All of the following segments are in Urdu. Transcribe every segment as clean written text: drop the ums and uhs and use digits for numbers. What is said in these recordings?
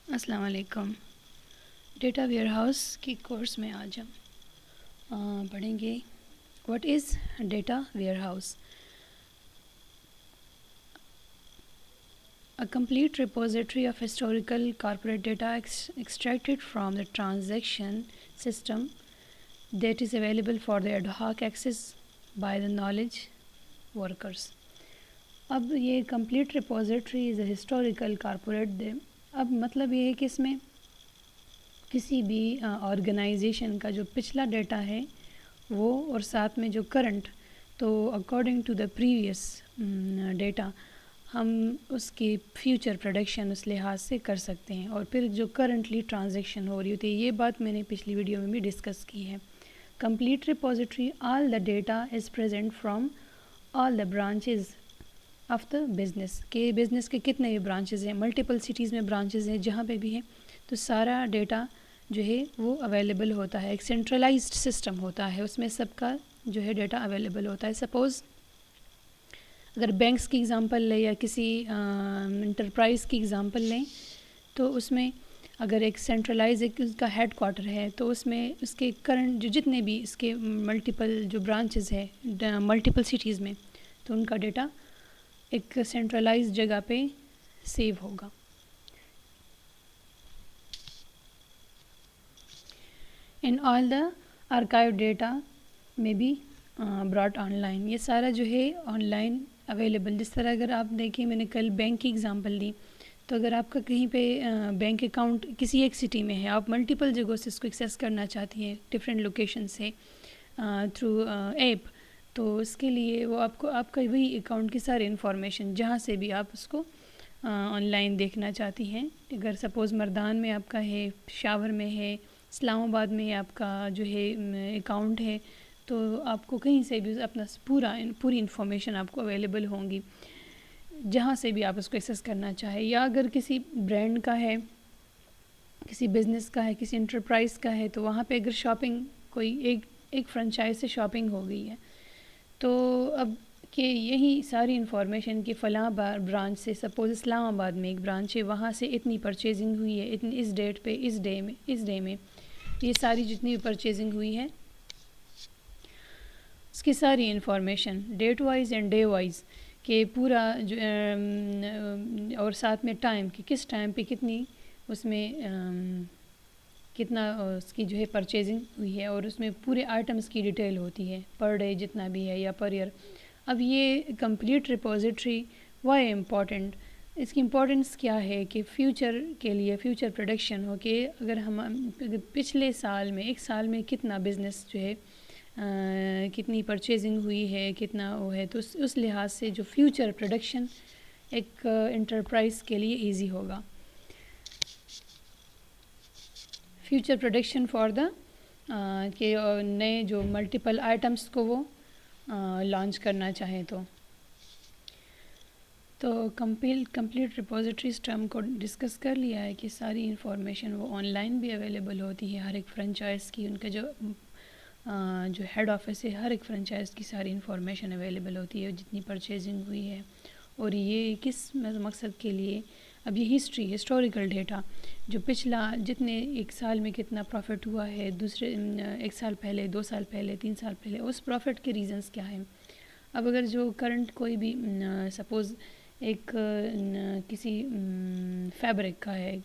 السلام علیکم. ڈیٹا ویئر ہاؤس کی کورس میں آج ہم پڑھیں گے what is data where house. A complete repository of historical corporate data extracted from the transaction system that is available for the ad hoc access by the knowledge workers. اب یہ complete repository is a historical corporate اب مطلب یہ ہے کہ اس میں کسی بھی آرگنائزیشن کا جو پچھلا ڈیٹا ہے وہ اور ساتھ میں جو کرنٹ، تو according to the previous data ہم اس کی فیوچر پروڈکشن اس لحاظ سے کر سکتے ہیں، اور پھر جو کرنٹلی ٹرانزیکشن ہو رہی ہوتی ہے، یہ بات میں نے پچھلی ویڈیو میں بھی ڈسکس کی ہے. Complete repository all the data is present from all the branches of the business, کہ بزنس کے کتنے بھی برانچز ہیں، ملٹیپل سٹیز میں برانچز ہیں، جہاں پہ بھی ہیں تو سارا ڈیٹا جو ہے وہ اویلیبل ہوتا ہے. ایک سینٹرلائزڈ سسٹم ہوتا ہے، اس میں سب کا جو ہے ڈیٹا اویلیبل ہوتا ہے. سپوز اگر بینکس کی اگزامپل لیں یا کسی انٹرپرائز کی اگزامپل لیں، تو اس میں اگر ایک سینٹرلائز ایک اس کا ہیڈ کوارٹر ہے تو اس میں اس کے کرنٹ جو جتنے بھی اس کے ملٹیپل جو برانچز ہیں ملٹیپل سٹیز میں، تو ان کا ڈیٹا ایک سینٹرلائز جگہ پہ سیو ہوگا. And all the archive data میں بی براٹ آن لائن، یہ سارا جو ہے آن لائن اویلیبل. جس طرح اگر آپ دیکھیں، میں نے کل بینک کی اگزامپل دی، تو اگر آپ کا کہیں پہ بینک اکاؤنٹ کسی ایک سٹی میں ہے، آپ ملٹیپل جگہوں سے اس کو ایکسیس کرنا چاہتی ہیں ڈفرینٹ لوکیشن سے تھرو ایپ، تو اس کے لیے وہ آپ کو آپ کا وہی اکاؤنٹ کی ساری انفارمیشن جہاں سے بھی آپ اس کو آن لائن دیکھنا چاہتی ہیں. اگر سپوز مردان میں آپ کا ہے، پشاور میں ہے، اسلام آباد میں آپ کا جو ہے اکاؤنٹ ہے، تو آپ کو کہیں سے بھی اپنا پوری انفارمیشن آپ کو اویلیبل ہوں گی جہاں سے بھی آپ اس کو ایکسیس کرنا چاہیں. یا اگر کسی برانڈ کا ہے، کسی بزنس کا ہے، کسی انٹرپرائز کا ہے، تو وہاں پہ اگر شاپنگ کوئی ایک فرنچائز سے شاپنگ ہو گئی ہے، تو اب کہ یہی ساری انفارمیشن کہ فلاں برانچ سے، سپوز اسلام آباد میں ایک برانچ ہے، وہاں سے اتنی پرچیزنگ ہوئی ہے، اتنی اس ڈیٹ پہ، اس ڈے میں یہ ساری جتنی بھی پرچیزنگ ہوئی ہے اس کی ساری information date wise and day wise, کہ پورا جو اور ساتھ میں ٹائم کہ کس ٹائم پہ کتنی اس میں کتنا اس کی جو ہے پرچیزنگ ہوئی ہے، اور اس میں پورے آئٹمس کی ڈیٹیل ہوتی ہے پر ڈے جتنا بھی ہے یا پر ایئر. اب یہ کمپلیٹ ریپوزیٹری وائی امپورٹنٹ، اس کی امپورٹنس کیا ہے کہ فیوچر کے لیے فیوچر پروڈکشن ہو، کہ اگر ہم پچھلے سال میں ایک سال میں کتنا بزنس جو ہے کتنی پرچیزنگ ہوئی ہے، کتنا وہ ہے، تو اس لحاظ سے جو فیوچر پروڈکشن ایک انٹرپرائز کے لیے ایزی ہوگا. فیوچر پروڈکشن فار دا کہ نئے جو ملٹیپل آئٹمس کو وہ لانچ کرنا چاہیں تو کمپلیٹ ریپوزیٹریز ٹرم کو ڈسکس کر لیا ہے کہ ساری انفارمیشن وہ آن لائن بھی اویلیبل ہوتی ہے. ہر ایک فرنچائز کی ان کا جو ہیڈ آفس ہے، ہر ایک فرنچائز کی ساری انفارمیشن اویلیبل ہوتی ہے جتنی پرچیزنگ ہوئی ہے، اور یہ کس مقصد کے لیے. اب یہ ہسٹوریکل ڈیٹا جو پچھلا جتنے ایک سال میں کتنا پروفٹ ہوا ہے، دوسرے ایک سال پہلے، 2 سال پہلے، 3 سال پہلے، اس پروفٹ کے ریزنز کیا ہیں. اب اگر جو کرنٹ کوئی بھی سپوز ایک کسی فیبرک کا ہے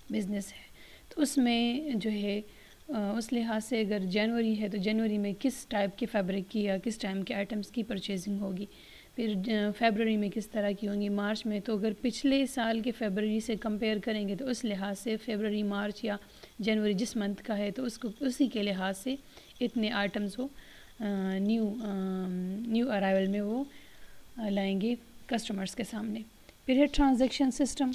بزنس ہے، تو اس میں جو ہے اس لحاظ سے اگر جنوری ہے تو جنوری میں کس ٹائپ کے فیبرک کی یا کس ٹائم کے آئٹمس کی پرچیزنگ ہوگی، پھر فیبرری میں کس طرح کی ہوں گی، مارچ میں. تو اگر پچھلے سال کے فیبرری سے کمپیئر کریں گے تو اس لحاظ سے فیبرری، مارچ یا جنوری جس منتھ کا ہے تو اس کو اسی کے لحاظ سے اتنے آئٹمس وہ نیو ارائیول میں وہ لائیں گے کسٹمرز کے سامنے. پھر ہے transaction system,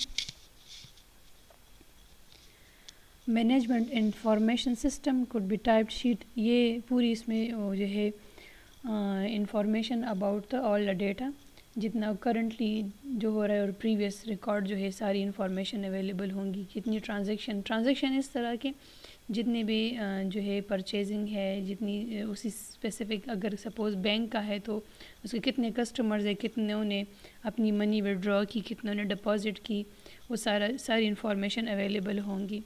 management information system could B type sheet. یہ پوری اس میں جو ہے information about the all the data جتنا کرنٹلی جو ہو رہا ہے، اور پریویس ریکارڈ جو ہے ساری انفارمیشن اویلیبل ہوں گی. کتنی ٹرانزیکشن اس طرح کے جتنے بھی جو ہے پرچیزنگ ہے، جتنی اسی اسپیسیفک اگر سپوز بینک کا ہے تو اس کے کتنے کسٹمرز ہیں، کتنوں نے اپنی منی وڈرا کی، کتنوں نے ڈپازٹ کی، وہ ساری انفارمیشن اویلیبل ہوں گی.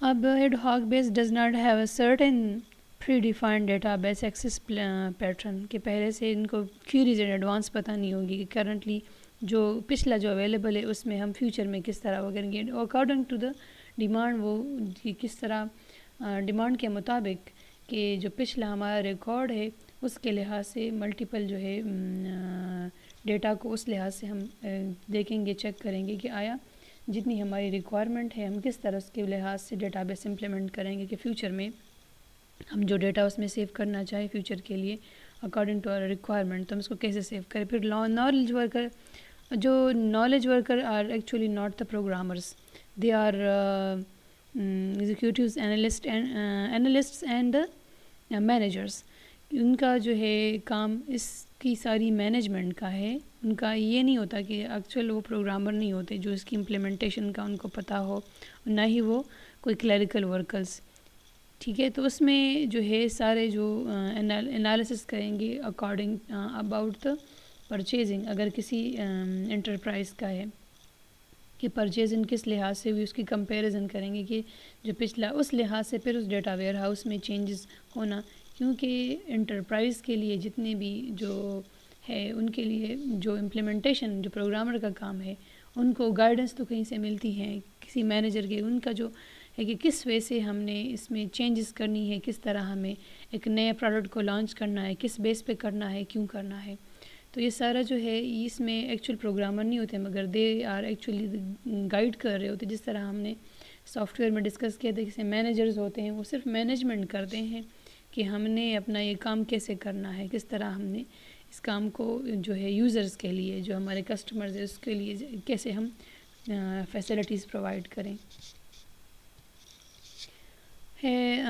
اب ad hoc base does not have a certain predefined database access pattern کہ پہلے سے ان کو کیوریز ان ایڈوانس پتہ نہیں ہوگی کہ کرنٹلی جو پچھلا جو اویلیبل ہے اس میں ہم فیوچر میں کس طرح وہ کریں گے اکارڈنگ ٹو دا ڈیمانڈ. وہ کس طرح ڈیمانڈ کے مطابق کہ جو پچھلا ہمارا ریکارڈ ہے اس کے لحاظ سے ملٹیپل جو ہے ڈیٹا کو اس لحاظ سے ہم دیکھیں گے, چیک کریں گے کہ آیا جتنی ہماری ریکوائرمنٹ ہے ہم کس طرح اس کے لحاظ سے ڈیٹا بیس امپلیمنٹ کریں گے کہ فیوچر میں ہم جو ڈیٹا اس میں سیو کرنا چاہے فیوچر کے لیے اکارڈنگ ٹو آور ریکوائرمنٹ تو ہم اس کو کیسے سیو کریں. پھر نالج ورکر, جو knowledge worker are actually not the programmers, they are executives analysts and the managers. ان کا جو ہے کام اس کی ساری مینجمنٹ کا ہے. ان کا یہ نہیں ہوتا کہ ایکچوئل وہ پروگرامر نہیں ہوتے جو اس کی امپلیمنٹیشن کا ان کو پتہ ہو, نہ ہی وہ کوئی کلیریکل ورکرز. ٹھیک ہے, تو اس میں جو ہے سارے جو انالیسس کریں گے اکارڈنگ اباؤٹ دا پرچیزنگ. اگر کسی انٹرپرائز کا ہے کہ پرچیزنگ کس لحاظ سے ہوئی اس کی کمپیریزن کریں گے کہ جو پچھلا اس لحاظ سے پھر اس ڈیٹا ویئر ہاؤس میں چینجز ہونا, کیونکہ انٹرپرائز کے لیے جتنے بھی جو ہے ان کے لیے جو امپلیمنٹیشن جو پروگرامر کا کام ہے ان کو گائیڈنس تو کہیں سے ملتی ہے کسی مینیجر کے. ان کا جو ہے کہ کس وے سے ہم نے اس میں چینجز کرنی ہے, کس طرح ہمیں ایک نئے پروڈکٹ کو لانچ کرنا ہے, کس بیس پہ کرنا ہے, کیوں کرنا ہے. تو یہ سارا جو ہے اس میں ایکچوئل پروگرامر نہیں ہوتے مگر دے آر ایکچولی گائیڈ کر رہے ہوتے. جس طرح ہم نے سافٹ ویئر میں ڈسکس کیا تھا کہ مینیجرز ہوتے ہیں وہ صرف مینجمنٹ کرتے ہیں کہ ہم نے اپنا یہ کام کیسے کرنا ہے, کس طرح ہم نے اس کام کو جو ہے یوزرز کے لیے جو ہمارے کسٹمرز ہیں اس کے لیے کیسے ہم فیسلٹیز پرووائڈ کریں. ہے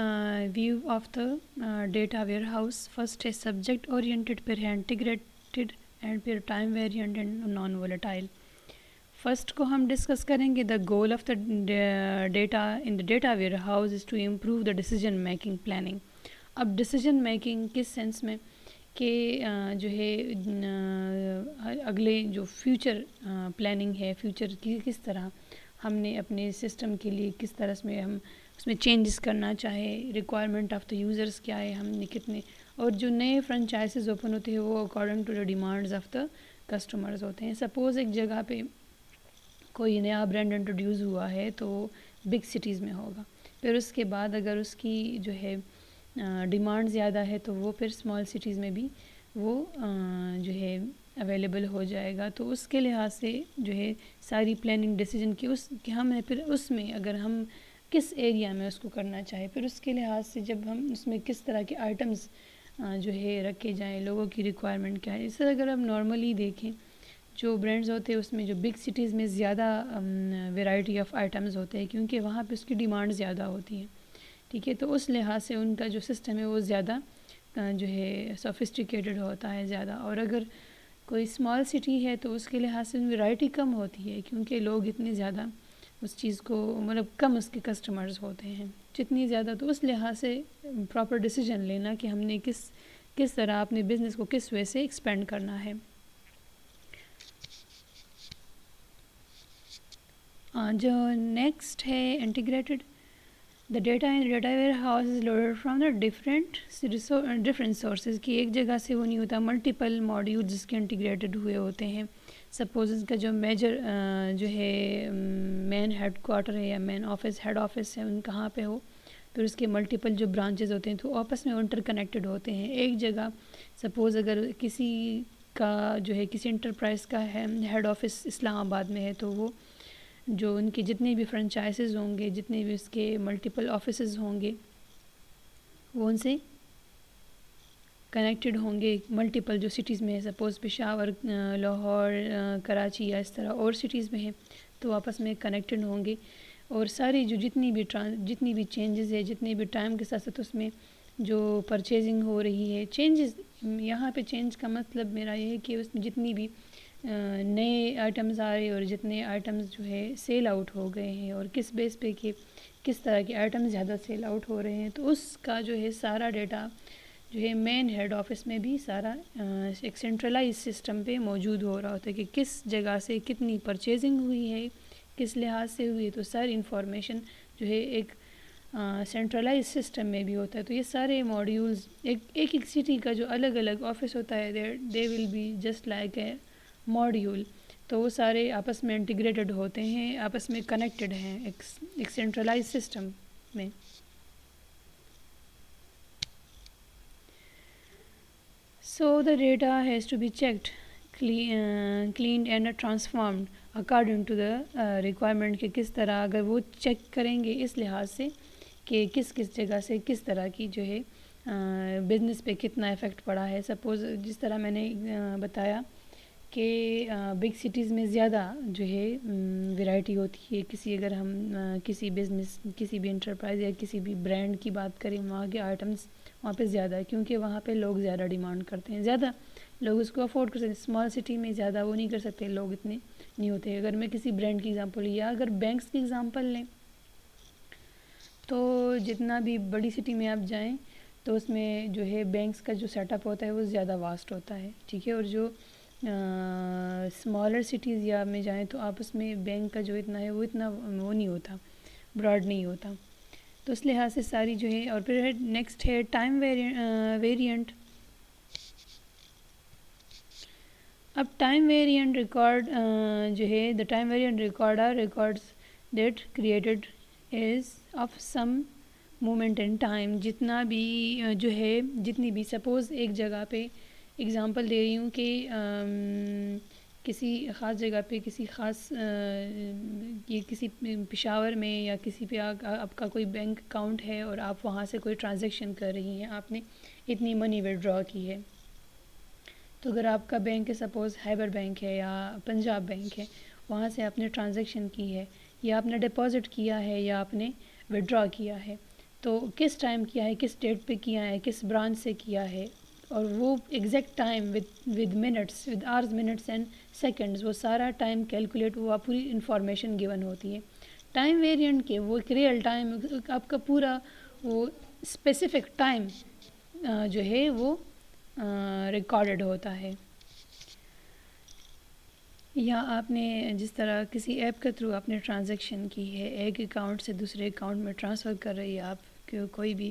view of the data warehouse. First ہے سبجیکٹ اورینٹیڈ, پھر ہے انٹیگریٹڈ اینڈ پھر time variant and non volatile. First کو ہم ڈسکس کریں گے the goal of the data in the data warehouse is to improve the decision making planning. اب ڈیسیجن میکنگ کس سینس میں کہ جو ہے اگلے جو فیوچر پلاننگ ہے, فیوچر کی کس طرح ہم نے اپنے سسٹم کے لیے کس طرح ہم اس میں چینجز کرنا چاہے, ریکوائرمنٹ آف دا یوزرس کیا ہے, ہم نے کتنے, اور جو نئے فرنچائزز اوپن ہوتے ہیں وہ according to the demands of the customers ہوتے ہیں. سپوز ایک جگہ پہ کوئی نیا برانڈ انٹروڈیوس ہوا ہے تو بگ سٹیز میں ہوگا, پھر اس کے بعد اگر اس کی جو ہے ڈیمانڈ زیادہ ہے تو وہ پھر اسمال سٹیز میں بھی وہ جو ہے اویلیبل ہو جائے گا. تو اس کے لحاظ سے جو ہے ساری پلاننگ ڈیسیجن کی کہ ہم نے پھر اس میں اگر ہم کس ایریا میں اس کو کرنا چاہے, پھر اس کے لحاظ سے جب ہم اس میں کس طرح کے آئٹمز جو ہے رکھے جائیں, لوگوں کی ریکوائرمنٹ کیا ہے. اس سے اگر ہم نارملی دیکھیں جو برانڈز ہوتے ہیں اس میں جو بگ سٹیز میں زیادہ ویرائٹی آف آئٹمز ہوتے ہیں کیونکہ وہاں پہ اس کی ڈیمانڈ زیادہ ہوتی ہیں. ٹھیک ہے, تو اس لحاظ سے ان کا جو سسٹم ہے وہ زیادہ جو ہے سوفسٹیکیٹڈ ہوتا ہے زیادہ. اور اگر کوئی اسمال سٹی ہے تو اس کے لحاظ سے ویرائٹی کم ہوتی ہے کیونکہ لوگ اتنے زیادہ اس چیز کو مطلب کم اس کے کسٹمرز ہوتے ہیں جتنی زیادہ. تو اس لحاظ سے پراپر ڈیسیجن لینا کہ ہم نے کس طرح اپنے بزنس کو کس وے سے ایکسپینڈ کرنا ہے. جو نیکسٹ ہے integrated. The data in data warehouse is loaded from the different sources کی ایک جگہ سے وہ نہیں ہوتا, ملٹیپل ماڈیول جس کے انٹیگریٹڈ ہوئے ہوتے ہیں. سپوز اس کا جو میجر جو ہے مین ہیڈ کوارٹر ہے یا مین آفس ہیڈ آفس ہے ان کہاں پہ ہو, پھر اس کے ملٹیپل جو برانچز ہوتے ہیں تو آپس میں انٹر کنیکٹڈ ہوتے ہیں. ایک جگہ سپوز اگر کسی کا جو ہے کسی انٹرپرائز کا ہیڈ آفس اسلام آباد میں ہے تو وہ جو ان کے جتنے بھی فرنچائزز ہوں گے, جتنے بھی اس کے ملٹیپل آفیسز ہوں گے وہ ان سے کنیکٹڈ ہوں گے ملٹیپل جو سٹیز میں ہے. سپوز پشاور, لاہور, کراچی یا اس طرح اور سٹیز میں ہیں تو آپس میں کنیکٹڈ ہوں گے. اور ساری جو جتنی بھی چینجز ہے, جتنے بھی ٹائم کے ساتھ ساتھ اس میں جو پرچیزنگ ہو رہی ہے, چینجز یہاں پہ چینج کا مطلب میرا یہ ہے کہ اس میں جتنی بھی نئے آئٹمز آ رہے ہیں اور جتنے آئٹمز جو ہے سیل آؤٹ ہو گئے ہیں اور کس بیس پہ کہ کس طرح کے آئٹمز زیادہ سیل آؤٹ ہو رہے ہیں, تو اس کا جو ہے سارا ڈیٹا جو ہے مین ہیڈ آفس میں بھی سارا ایک سینٹرلائز سسٹم پہ موجود ہو رہا ہوتا ہے کہ کس جگہ سے کتنی پرچیزنگ ہوئی ہے، کس لحاظ سے ہوئی ہے، تو ساری انفارمیشن جو ہے ایک سینٹرلائز سسٹم میں بھی ہوتا ہے. تو یہ سارے ماڈیولز ایک سٹی کا جو الگ الگ آفس ہوتا ہے they will be just like a module. تو وہ سارے آپس میں انٹیگریٹڈ ہوتے ہیں، آپس میں کنیکٹڈ ہیں ایک سینٹرلائز سسٹم میں. So the data has to be checked, cleaned and transformed according to the requirement کہ کس طرح اگر وہ چیک کریں گے اس لحاظ سے کہ کس جگہ سے کس طرح کی جو ہے بزنس پہ کتنا افیکٹ پڑا ہے. سپوز جس طرح میں نے بتایا کہ بگ سٹیز میں زیادہ جو ہے ویرائٹی ہوتی ہے. اگر ہم کسی بزنس کسی بھی انٹرپرائز یا کسی بھی برانڈ کی بات کریں، وہاں کے آئٹمس وہاں پہ زیادہ ہے کیونکہ وہاں پہ لوگ زیادہ ڈیمانڈ کرتے ہیں، زیادہ لوگ اس کو افورڈ کر سکتے ہیں. اسمال سٹی میں زیادہ وہ نہیں کر سکتے، لوگ اتنے نہیں ہوتے. اگر میں کسی برانڈ کی ایگزامپل یا اگر بینکس کی ایگزامپل لیں تو جتنا بھی بڑی سٹی میں آپ جائیں تو اس میں جو ہے بینکس کا جو سیٹ اپ ہوتا ہے وہ زیادہ واسٹ ہوتا ہے، ٹھیک ہے. اور جو اسمالر سٹیز یا میں جائیں تو آپس میں بینک کا جو اتنا ہے وہ اتنا وہ نہیں ہوتا، براڈ نہیں ہوتا. تو اس لحاظ سے ساری جو ہے. اور پھر نیکسٹ ہے ٹائم ویریئنٹ. اب ٹائم ویریئنٹ ریکارڈ جو ہے the time variant record are records that created as of some moment in time. جتنا بھی جو ہے جتنی بھی سپوز ایک جگہ پہ اگزامپل دے رہی ہوں کہ کسی خاص جگہ پہ کسی خاص یہ کسی پشاور میں یا کسی پہ آپ کا کوئی بینک اکاؤنٹ ہے اور آپ وہاں سے کوئی ٹرانزیکشن کر رہی ہیں، آپ نے اتنی منی وڈرا کی ہے. تو اگر آپ کا بینک ہے سپوز ہائبر بینک ہے یا پنجاب بینک ہے، وہاں سے آپ نے ٹرانزیکشن کی ہے یا آپ نے ڈپازٹ کیا ہے یا آپ نے وڈرا کیا ہے، تو کس ٹائم کیا ہے، کس ڈیٹ پہ کیا ہے، کس برانچ سے کیا ہے، اور وہ exact time with minutes with hours minutes and seconds, وہ سارا ٹائم کیلکولیٹ ہوا، پوری انفارمیشن گیون ہوتی ہے. ٹائم ویریئنٹ کے وہ ایک ریئل ٹائم آپ کا پورا وہ اسپیسیفک ٹائم جو ہے وہ ریکارڈڈ ہوتا ہے. یا آپ نے جس طرح کسی ایپ کے تھرو آپ نے ٹرانزیکشن کی ہے، ایک اکاؤنٹ سے دوسرے اکاؤنٹ میں ٹرانسفر کر رہی ہے، آپ کوئی بھی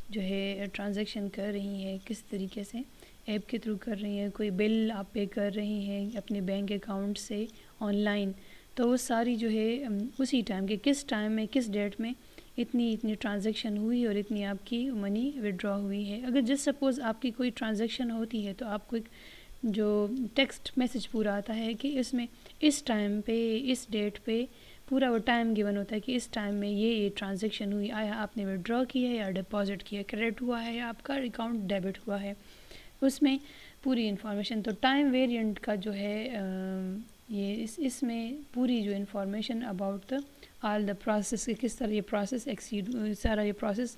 جو ہے ٹرانزیکشن کر رہی ہیں کس طریقے سے ایپ کے تھرو کر رہی ہیں، کوئی بل آپ پے کر رہی ہیں اپنے بینک اکاؤنٹ سے آن لائن، تو وہ ساری جو ہے اسی ٹائم کے کس ٹائم میں کس ڈیٹ میں اتنی ٹرانزیکشن ہوئی اور اتنی آپ کی منی وڈرا ہوئی ہے. اگر جس سپوز آپ کی کوئی ٹرانزیکشن ہوتی ہے تو آپ کو ایک جو ٹیکسٹ میسج پورا آتا ہے کہ اس میں اس ٹائم پہ اس ڈیٹ پہ پورا وہ ٹائم گیون ہوتا ہے کہ اس ٹائم میں یہ ٹرانزیکشن ہوئی، آیا آپ نے وڈرا کی ہے یا ڈپازٹ کیا ہے، کریڈٹ ہوا ہے یا آپ کا اکاؤنٹ ڈیبٹ ہوا ہے، اس میں پوری انفارمیشن. تو ٹائم ویریئنٹ کا جو ہے یہ اس میں پوری جو information about the all the process کہ کس طرح یہ پروسیس سارا یہ پروسیس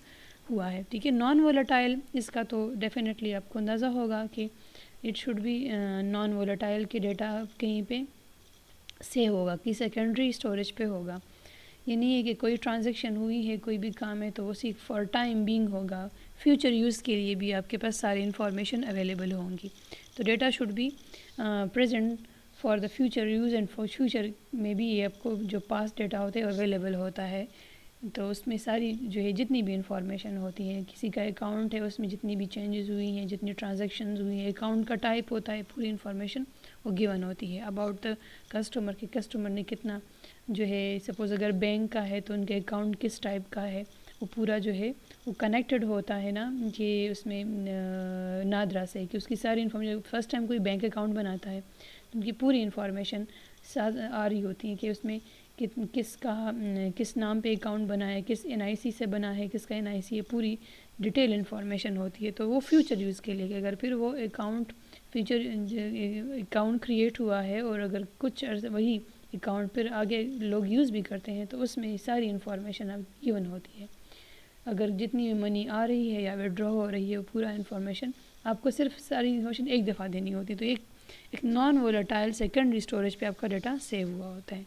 ہوا ہے، ٹھیک ہے. نان وولیٹائل اس کا تو ڈیفینیٹلی آپ کو اندازہ ہوگا کہ it should be non volatile کہ ڈیٹا کہیں پہ سیو ہوگا کہ سیکنڈری اسٹوریج پہ ہوگا. یہ نہیں ہے کہ کوئی ٹرانزیکشن ہوئی ہے کوئی بھی کام ہے تو وہ صرف فار ٹائم بینگ ہوگا، فیوچر یوز کے لیے بھی آپ کے پاس ساری انفارمیشن اویلیبل ہوں گی. تو data should be present for the future use and for future میں بھی یہ آپ کو جو پاسٹ ڈیٹا ہوتا ہے اویلیبل ہوتا ہے. تو اس میں ساری جو ہے جتنی بھی انفارمیشن ہوتی ہے، کسی کا اکاؤنٹ ہے اس میں جتنی بھی چینجز ہوئی ہیں، جتنی ٹرانزیکشنز ہوئی ہیں، اکاؤنٹ کا ٹائپ ہوتا ہے، پوری انفارمیشن وہ گیون ہوتی ہے اباؤٹ دا کسٹمر کہ کسٹمر نے کتنا جو ہے سپوز اگر بینک کا ہے تو ان کے اکاؤنٹ کس ٹائپ کا ہے، وہ پورا جو ہے وہ کنیکٹڈ ہوتا ہے نا کہ اس میں نادرا سے کہ اس کی ساری انفارمیشن فرسٹ ٹائم کوئی بینک اکاؤنٹ بناتا ہے تو ان کی پوری انفارمیشن ساتھ آ رہی ہوتی ہے کہ اس میں کس نام پہ اکاؤنٹ بنا ہے، کس NIC سے بنا ہے، کس کا NIC ہے، پوری ڈیٹیل انفارمیشن ہوتی ہے. تو وہ فیوچر یوز کے لیے کہ اگر پھر وہ اکاؤنٹ کریٹ ہوا ہے اور اگر کچھ عرصہ وہی اکاؤنٹ پھر آگے لوگ یوز بھی کرتے ہیں تو اس میں ساری انفارمیشن اب گیون ہوتی ہے. اگر جتنی منی آ رہی ہے یا وڈرا ہو رہی ہے وہ پورا انفارمیشن آپ کو صرف ساری انفارمیشن ایک دفعہ دینی ہوتی ہے. تو ایک نان وولیٹائل سیکنڈری اسٹوریج پہ آپ کا ڈیٹا سیو ہوا ہوتا ہے.